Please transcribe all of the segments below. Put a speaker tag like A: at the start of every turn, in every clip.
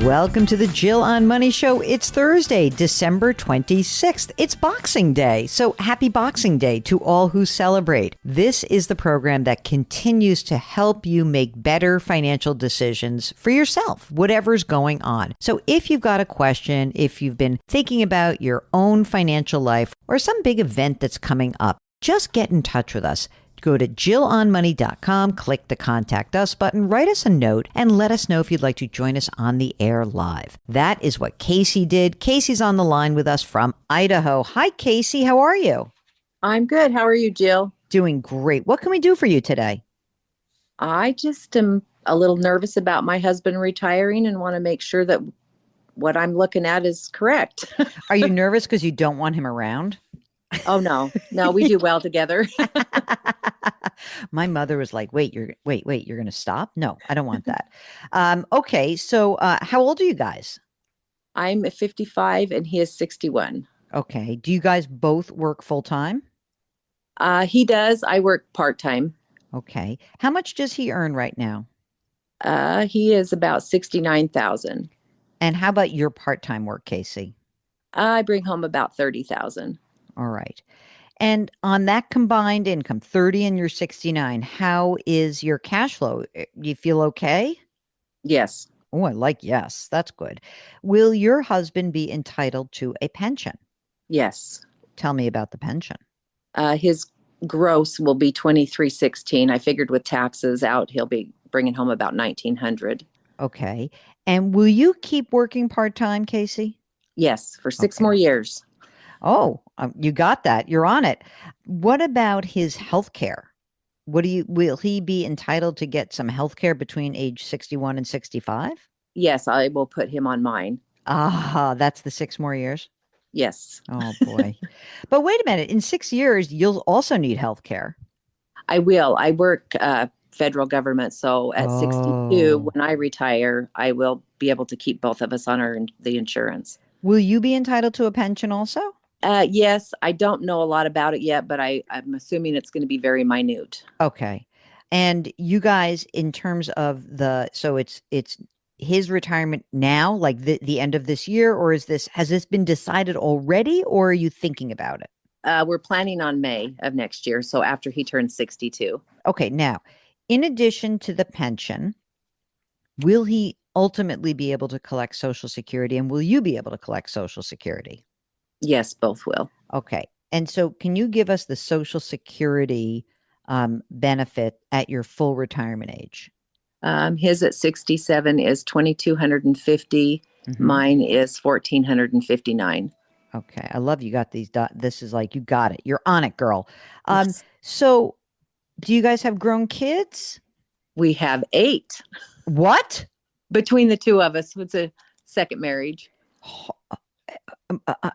A: Welcome to the Jill on Money Show. It's Thursday, December 26th. It's Boxing Day. So happy Boxing Day to all who celebrate. This is the program that continues to help you make better financial decisions for yourself, whatever's going on. So if you've got a question, if you've been thinking about your own financial life or some big event that's coming up, just get in touch with us. Go to JillOnMoney.com, click the Contact Us button, write us a note, and let us know if you'd like to join us on the air live. That is what Casey did. Casey's on the line with us from Idaho. Hi, Casey. How are you?
B: I'm good. How are you, Jill?
A: Doing great. What can we do for you today?
B: I just am a little nervous about my husband retiring and want to make sure that what I'm looking at is correct.
A: Are you nervous because you don't want him around?
B: Oh, no, we do well together.
A: My mother was like, wait, you're going to stop? No, I don't want that. Okay. So how old are you guys?
B: I'm 55 and he is 61.
A: Okay. Do you guys both work full time?
B: He does. I work part-time.
A: Okay. How much does he earn right now?
B: He is about 69,000.
A: And how about your part-time work, Casey?
B: I bring home about 30,000.
A: All right. And on that combined income, 30 and you're 69, how is your cash flow? Do you feel okay?
B: Yes.
A: Oh, I like yes. That's good. Will your husband be entitled to a pension?
B: Yes.
A: Tell me about the pension.
B: His gross will be 2316. I figured with taxes out, he'll be bringing home about 1,900.
A: Okay. And will you keep working part-time, Casey?
B: Yes, for 6 more years.
A: Oh, you got that. You're on it. What about his health care? Will he be entitled to get some health care between age 61 and 65?
B: Yes, I will put him on mine.
A: Ah, that's the 6 more years?
B: Yes.
A: Oh, boy. But wait a minute. In 6 years, you'll also need health care.
B: I will. I work federal government. So at 62, when I retire, I will be able to keep both of us on the insurance.
A: Will you be entitled to a pension also?
B: Yes, I don't know a lot about it yet, but I'm assuming it's going to be very minute.
A: Okay. And you guys, in terms of so it's his retirement now, like the end of this year, or has this been decided already, or are you thinking about it?
B: We're planning on May of next year. So after he turns 62.
A: Okay. Now, in addition to the pension, will he ultimately be able to collect Social Security, and will you be able to collect Social Security?
B: Yes, both will.
A: Okay. And so can you give us the Social Security benefit at your full retirement age?
B: His at 67 is 2,250.
A: Mm-hmm.
B: Mine is 1,459.
A: Okay. I love you got these. This is like, you got it. You're on it, girl.
B: Yes.
A: So do you guys have grown kids?
B: We have 8.
A: What?
B: Between the two of us. It's a second marriage.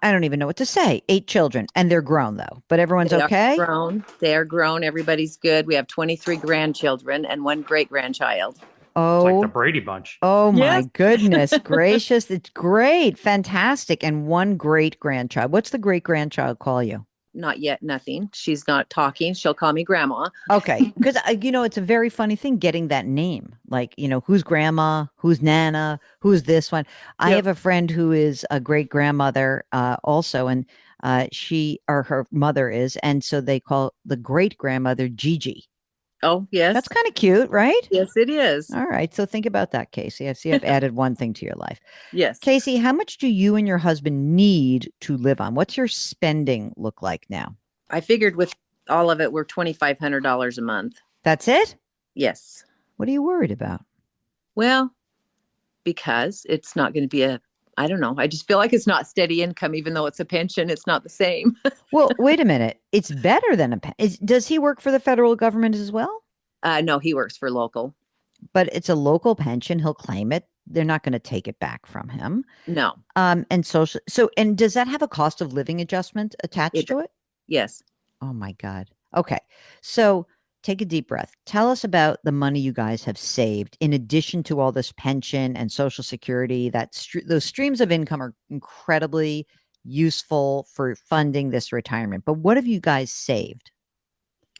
A: I don't even know what to say. 8 children, and they're grown though, but everyone's okay?
B: They are grown. Everybody's good. We have 23 grandchildren and 1 great-grandchild.
A: Oh,
C: it's like the Brady Bunch.
A: Oh
B: Yes.
A: My goodness gracious. It's great. Fantastic. And 1 great-grandchild. What's the great-grandchild call you?
B: Not yet. Nothing. She's not talking. She'll call me grandma.
A: Okay. Because, it's a very funny thing getting that name. Like, who's grandma, who's Nana, who's this one. I have a friend who is a great-grandmother also, and her mother is. And so they call the great-grandmother Gigi.
B: Oh, yes.
A: That's kind of cute, right?
B: Yes, it is.
A: All right. So think about that, Casey. I see I've added one thing to your life.
B: Yes.
A: Casey, how much do you and your husband need to live on? What's your spending look like now?
B: I figured with all of it, we're $2,500 a month.
A: That's it?
B: Yes.
A: What are you worried about?
B: Well, because it's not going to be I don't know. I just feel like it's not steady income, even though it's a pension. It's not the same.
A: Well, wait a minute. It's better than a pension. Does he work for the federal government as well?
B: No, he works for local.
A: But it's a local pension. He'll claim it. They're not going to take it back from him.
B: No.
A: And does that have a cost of living adjustment attached to it?
B: Yes.
A: Oh my God. Okay. So take a deep breath. Tell us about the money you guys have saved in addition to all this pension and Social Security. Those streams of income are incredibly useful for funding this retirement. But what have you guys saved?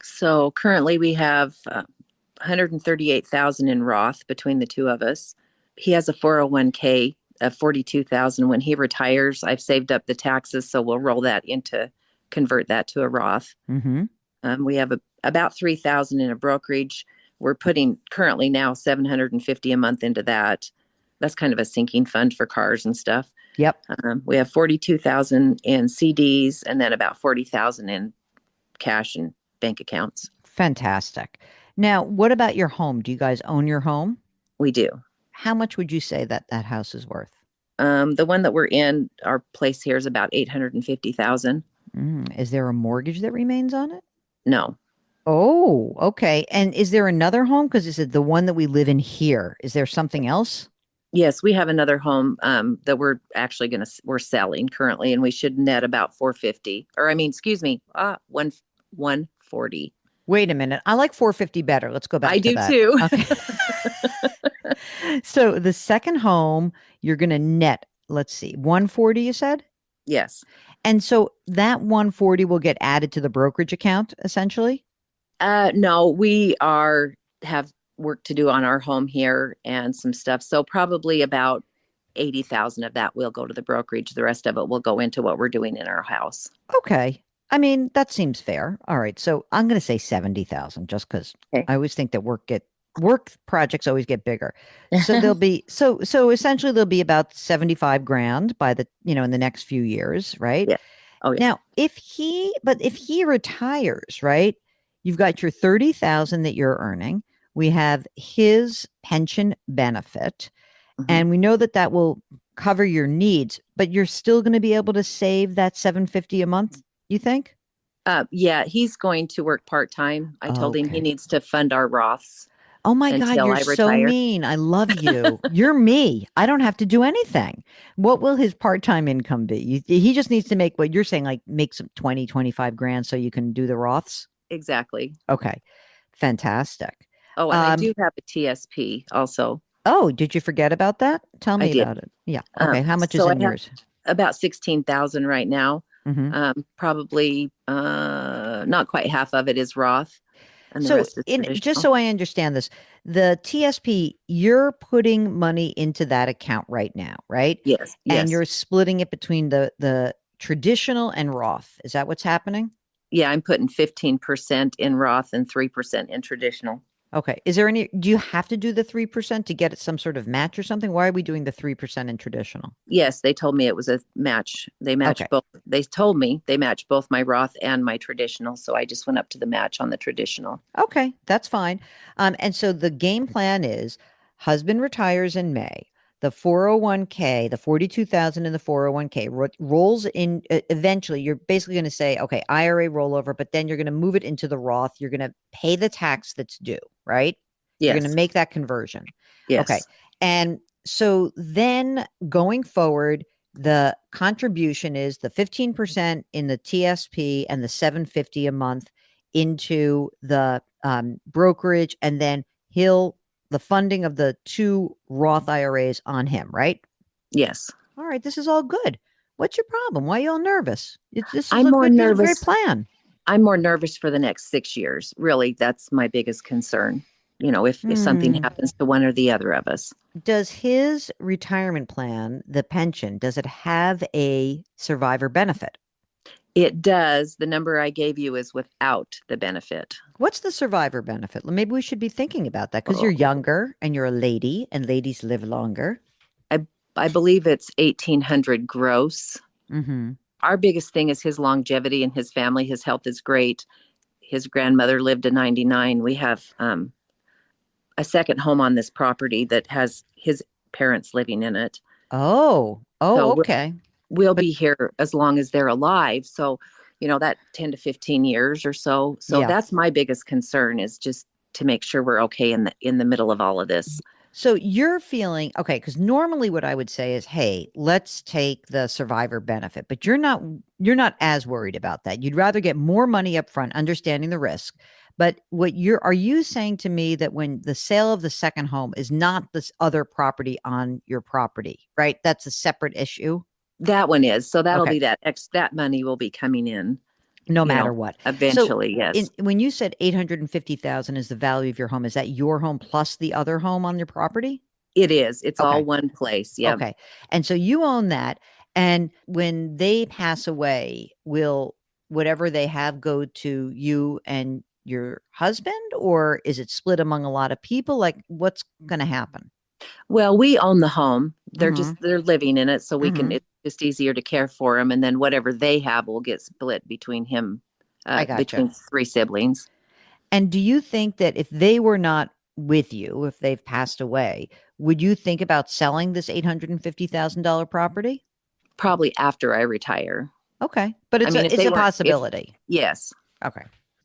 B: So currently we have 138,000 in Roth between the two of us. he has a 401k of 42,000. When he retires, I've saved up the taxes, so we'll roll that into convert that to a Roth.
A: Mm-hmm.
B: We have about 3,000 in a brokerage. We're putting currently now 750 a month into that. That's kind of a sinking fund for cars and stuff.
A: Yep.
B: We have 42,000 in CDs and then about 40,000 in cash and bank accounts.
A: Fantastic. Now, what about your home? Do you guys own your home?
B: We do.
A: How much would you say that that house is worth?
B: The one that we're in, our place here is about 850,000.
A: Is there a mortgage that remains on it?
B: No.
A: Oh, okay. And is there another home? Because is it the one that we live in here? Is there something else?
B: Yes, we have another home that we're actually we're selling currently, and we should net about 450. Or I mean, excuse me, 140.
A: Wait a minute. I like 450 better. Let's go back
B: I
A: to
B: do
A: that.
B: too.
A: Okay. So the second home, you're going to net, let's see, 140, you said?
B: Yes.
A: And so that 140 will get added to the brokerage account, essentially?
B: No, we have work to do on our home here and some stuff. So probably about 80,000 of that will go to the brokerage. The rest of it will go into what we're doing in our house.
A: Okay. I mean, that seems fair. All right. So I'm going to say 70,000 just because
B: Okay.
A: I always think that work projects always get bigger. So there'll be, so essentially there'll be about 75 grand by the, in the next few years, right?
B: Yeah. Oh, yeah.
A: Now, if he retires, right, you've got your 30,000 that you're earning. We have his pension benefit, and we know that that will cover your needs, but you're still going to be able to save that 750 a month, you think?
B: Yeah, he's going to work part-time. I told him he
A: Okay.
B: needs to fund our Roths.
A: Oh my God,
B: until
A: you're
B: I
A: so
B: retire.
A: mean. I love you. You're me. I don't have to do anything. What will his part-time income be? He just needs to make what you're saying, like make some 20, 25 grand so you can do the Roths?
B: Exactly.
A: Okay. Fantastic.
B: Oh, and I do have a TSP also.
A: Oh, did you forget about that? Tell me
B: did.
A: about it. Yeah. Okay. How much is
B: so I
A: in
B: have
A: yours?
B: About 16,000 right now.
A: Mhm.
B: Probably not quite half of it is Roth, and the
A: So,
B: rest is
A: just
B: traditional.
A: so I understand this, the TSP, you're putting money into that account right now, right?
B: Yes,
A: And
B: yes.
A: you're splitting it between the traditional and Roth. Is that what's happening?
B: Yeah, I'm putting 15% in Roth and 3% in traditional.
A: Okay. Do you have to do the 3% to get some sort of match or something? Why are we doing the 3% in traditional?
B: Yes, they told me it was a match. They match
A: Okay.
B: both. They told me they match both my Roth and my traditional. So I just went up to the match on the traditional.
A: Okay, that's fine. And so the game plan is husband retires in May. The 401k, the 42,000 in the 401k rolls in eventually. You're basically going to say, okay, IRA rollover, but then you're going to move it into the Roth. You're going to pay the tax that's due, right? You're going
B: Yes.
A: to make that conversion.
B: Yes.
A: Okay. And so then going forward, the contribution is the 15% in the TSP and the 750 a month into the brokerage, and then the funding of the two Roth IRAs on him, right?
B: Yes.
A: All right, this is all good. What's your problem? Why are you all nervous? This is
B: I'm more
A: This is a
B: nervous.
A: great plan.
B: I'm more nervous for the next 6 years. Really, that's my biggest concern. If something happens to one or the other of us.
A: Does his retirement plan, the pension, does it have a survivor benefit?
B: It does. The number I gave you is without the benefit.
A: What's the survivor benefit? Maybe we should be thinking about that because you're younger and you're a lady and ladies live longer.
B: I believe it's 1,800 gross.
A: Mm-hmm.
B: Our biggest thing is his longevity and his family. His health is great. His grandmother lived to 99. We have a second home on this property that has his parents living in it.
A: So okay.
B: We'll be here as long as they're alive. So, that 10 to 15 years or so. So
A: Yeah.
B: that's my biggest concern, is just to make sure we're okay in the middle of all of this.
A: So you're feeling okay, because normally what I would say is, hey, let's take the survivor benefit, but you're not as worried about that. You'd rather get more money up front, understanding the risk. But are you saying to me that when the sale of the second home is not this other property on your property, right? That's a separate issue.
B: That one is. So that'll
A: Okay.
B: be that money will be coming in
A: No matter what.
B: eventually. Yes.
A: When you said 850,000 is the value of your home, is that your home plus the other home on your property?
B: It is. It's all
A: Okay.
B: one place. Yep.
A: Okay. And so you own that. And when they pass away, will whatever they have go to you and your husband, or is it split among a lot of people? Like, what's going to happen?
B: Well, we own the home.
A: Mm-hmm.
B: They're living in it, so we can.
A: Mm-hmm.
B: It's just easier to care for them, and then whatever they have will get split
A: I gotcha.
B: between three siblings.
A: And do you think that if they were not with you, if they've passed away, would you think about selling this $850,000 property?
B: Probably after I retire.
A: Okay. But
B: I mean, if
A: it's
B: they
A: a
B: weren't, if
A: possibility.
B: yes,
A: Okay.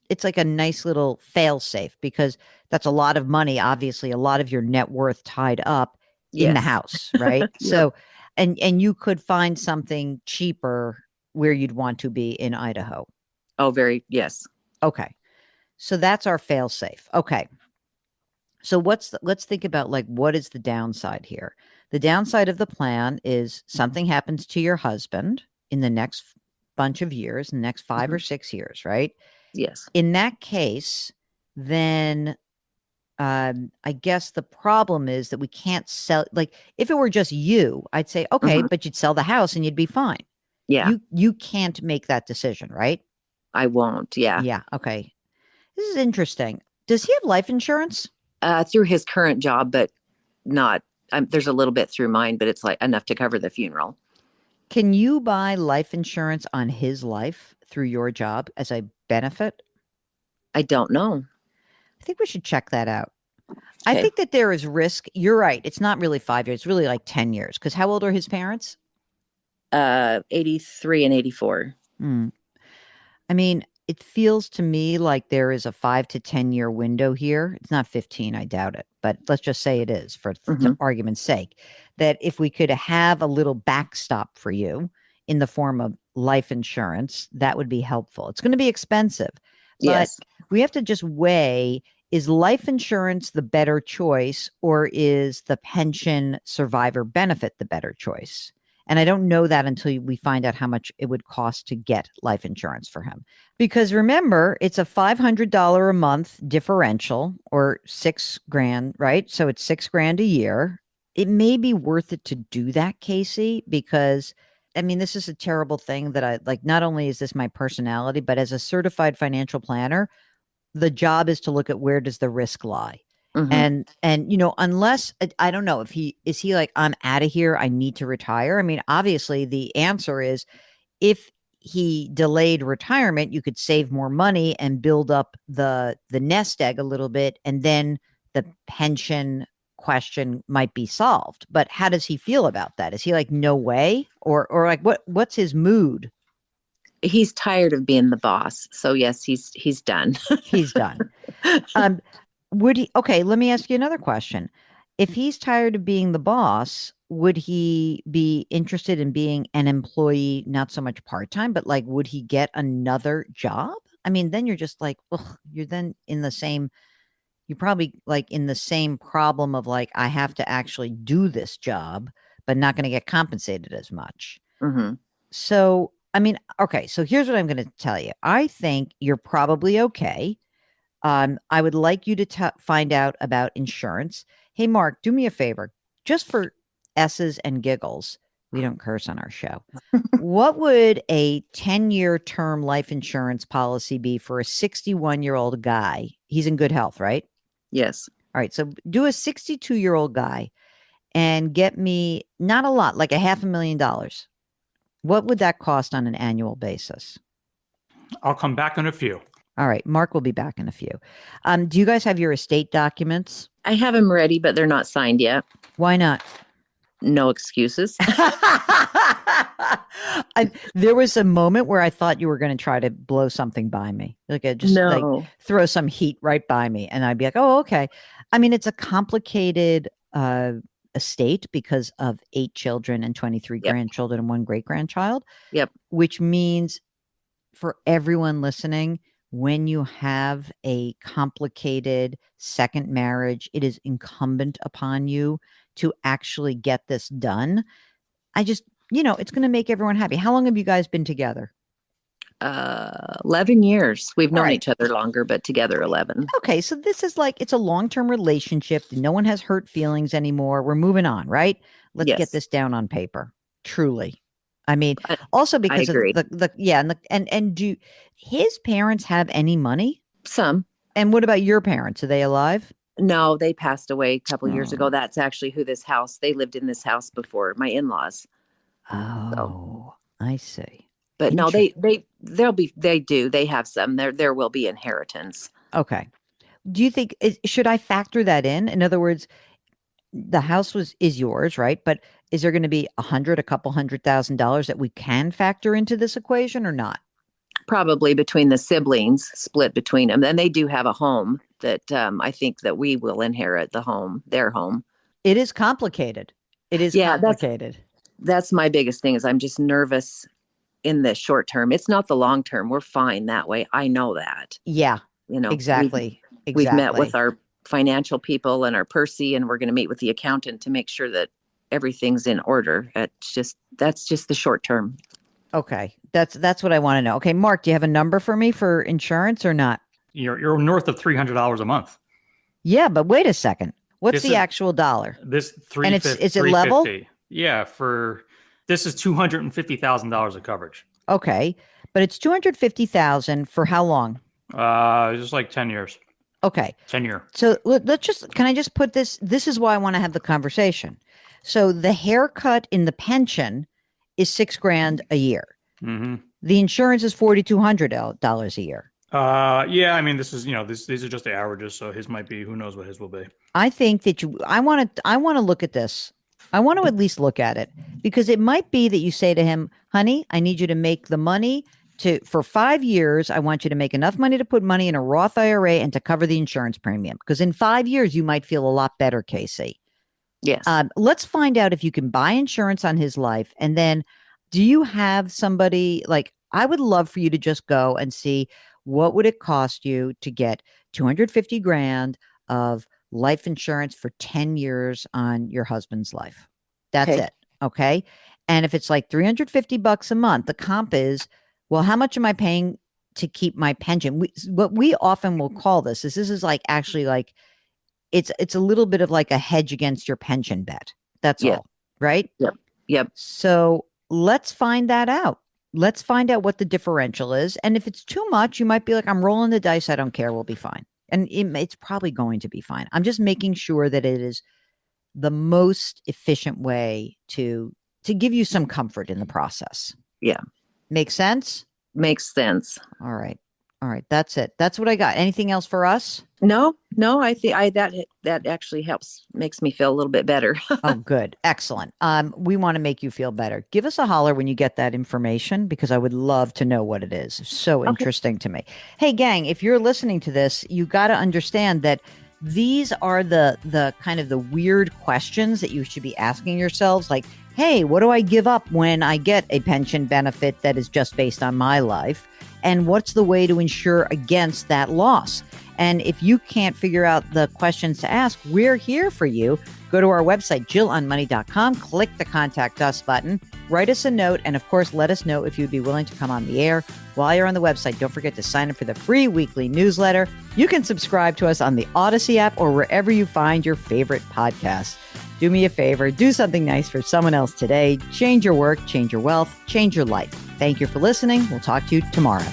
A: It's like a nice little fail safe because that's a lot of money, obviously, a lot of your net worth tied up in the
B: yes,
A: house, right?
B: yep.
A: So and you could find something cheaper where you'd want to be in Idaho.
B: Oh, very yes.
A: Okay. So that's our fail safe. Okay. So let's think about like what is the downside here? The downside of the plan is something happens to your husband in the next bunch of years, the next 5 or
B: Mhm.
A: 6 years, right?
B: Yes.
A: In that case, then I guess the problem is that we can't sell. Like if it were just you, I'd say okay,
B: Mhm.
A: but you'd sell the house and you'd be fine.
B: Yeah,
A: You can't make that decision, right?
B: I won't. Yeah.
A: Yeah. Okay. This is interesting. Does he have life insurance?
B: Through his current job, but not. There's a little bit through mine, but it's like enough to cover the funeral.
A: Can you buy life insurance on his life through your job as a benefit?
B: I don't know.
A: I think we should check that out. I
B: Okay.
A: think that there is risk. You're right. It's not really 5 years. It's really like 10 years. Because how old are his parents?
B: 83 and 84.
A: Hmm. I mean, it feels to me like there is a 5 to 10 year window here. It's not 15, I doubt it, but let's just say it is for
B: Hmm.
A: argument's sake. That if we could have a little backstop for you in the form of life insurance, that would be helpful. It's going to be expensive, but
B: Yes.
A: we have to just weigh, is life insurance the better choice or is the pension survivor benefit the better choice? And I don't know that until we find out how much it would cost to get life insurance for him. Because remember, it's a $500 a month differential or 6 grand, right? So it's 6 grand a year. It may be worth it to do that, Casey, because I mean, this is a terrible thing that I like. Not only is this my personality, but as a certified financial planner, the job is to look at where does the risk lie.
B: Hmm.
A: And unless I don't know if he like I'm out of here, I need to retire. I mean, obviously the answer is if he delayed retirement, you could save more money and build up the nest egg a little bit, and then the pension question might be solved. But how does he feel about that? Is he like no way, or like what's his mood?
B: He's tired of being the boss. So yes, he's done.
A: He's done. Um, would he? Okay, let me ask you another question. If he's tired of being the boss, would he be interested in being an employee, not so much part time, but like, would he get another job? I mean, then you're just like, ugh, you're then in the same, you're probably like in the same problem of like, I have to actually do this job, but not going to get compensated as much.
B: Hmm.
A: So, I mean, okay, so here's what I'm going to tell you. I think you're probably okay. I would like you to find out about insurance. Hey, Mark, do me a favor, just for S's and giggles. We don't curse on our show. What would a 10-year term life insurance policy be for a 61-year-old guy? He's in good health, right?
B: Yes.
A: All right. So do a 62-year-old guy and get me not a lot, like a $500,000. What would that cost on an annual basis?
C: I'll come back in a few.
A: All right. Mark will be back in a few. Do you guys have your estate documents?
B: I have them ready, but they're not signed yet.
A: Why not?
B: No excuses.
A: There was a moment where I thought you were going to try to blow something by me, like just like
B: No.
A: throw some heat right by me, and I'd be like, "Oh, okay." I mean, it's a complicated estate because of 8 children and 23
B: Yep.
A: grandchildren and 1 great grandchild.
B: Yep.
A: Which means for everyone listening, when you have a complicated second marriage, it is incumbent upon you to actually get this done. I just, it's going to make everyone happy. How long have you guys been together?
B: 11 years. We've known
A: right.
B: each other longer, but together 11.
A: Okay, so this is like it's a long-term relationship. No one has hurt feelings anymore. We're moving on, right? Let's get
B: Yes.
A: this down on paper. Truly. I mean,
B: I-
A: also because of
B: agree.
A: the yeah, and do his parents have any money?
B: Some.
A: And what about your parents? Are they alive?
B: No, they passed away a couple years
A: Oh.
B: ago. That's actually who they lived in this house before, my in-laws.
A: Oh, I see.
B: But no,
A: Inter-
B: they have some. There will be inheritance.
A: Okay. Do you think should I factor that in? In other words, the house is yours, right? But is there going to be a couple $100,000 that we can factor into this equation or not?
B: Probably between the siblings, split between them. And they do have a home that I think that we will inherit their home.
A: It is complicated. It is
B: Yeah,
A: complicated.
B: That's my biggest thing is I'm just nervous in the short term. It's not the long term. We're fine that way. I know that.
A: Yeah,
B: We've
A: exactly.
B: met with our financial people and our Percy, and we're going to meet with the accountant to make sure that everything's in order. That's just the short term.
A: Okay. That's what I want to know. Okay, Mark, do you have a number for me for insurance or not?
C: You're north of $300 a month.
A: Yeah, but wait a second. What's
C: This
A: the
C: is-
A: actual dollar?
C: This
A: And is it level?
C: Yeah, this is $250,000 of coverage.
A: Okay, but it's 250,000 for how long?
C: Just like 10 years.
A: Okay.
C: 10-year.
A: So can I just put this? This is why I want to have the conversation. So the haircut in the pension is $6,000 a year.
C: Mm-hmm.
A: The insurance is $4,200 a year.
C: Yeah, I mean, this is, these are just the averages. So his might be, who knows what his will be.
A: I think that I want to look at this. I want to at least look at it because it might be that you say to him, honey, I need you to make the money for 5 years. I want you to make enough money to put money in a Roth IRA and to cover the insurance premium. Because in 5 years, you might feel a lot better, Casey.
B: Yes.
A: Let's find out if you can buy insurance on his life. And then do you have somebody like, I would love for you to just go and see what would it cost you to get 250 grand of life insurance for 10 years on your husband's life. That's
B: Okay.
A: it. Okay. And if it's like $350 a month, the comp is, well, how much am I paying to keep my pension? What we often will call this is like actually like, it's a little bit of like a hedge against your pension bet. That's
B: Yeah.
A: all. Right.
B: Yep.
A: So let's find that out. Let's find out what the differential is. And if it's too much, you might be like, I'm rolling the dice. I don't care. We'll be fine. And it's probably going to be fine. I'm just making sure that it is the most efficient way to give you some comfort in the process.
B: Yeah.
A: Make sense?
B: Makes sense.
A: All right. That's it. That's what I got. Anything else for us?
B: No, I think that actually helps, makes me feel a little bit better.
A: Oh, good. Excellent. We want to make you feel better. Give us a holler when you get that information because I would love to know what it is. It's so interesting to me. Hey, gang, if you're listening to this, you got to understand that these are the kind of the weird questions that you should be asking yourselves. Like, hey, what do I give up when I get a pension benefit that is just based on my life? And what's the way to insure against that loss? And if you can't figure out the questions to ask, we're here for you. Go to our website, JillOnMoney.com, click the Contact Us button, write us a note, and of course, let us know if you'd be willing to come on the air. While you're on the website, don't forget to sign up for the free weekly newsletter. You can subscribe to us on the Odyssey app or wherever you find your favorite podcasts. Do me a favor, do something nice for someone else today. Change your work, change your wealth, change your life. Thank you for listening. We'll talk to you tomorrow.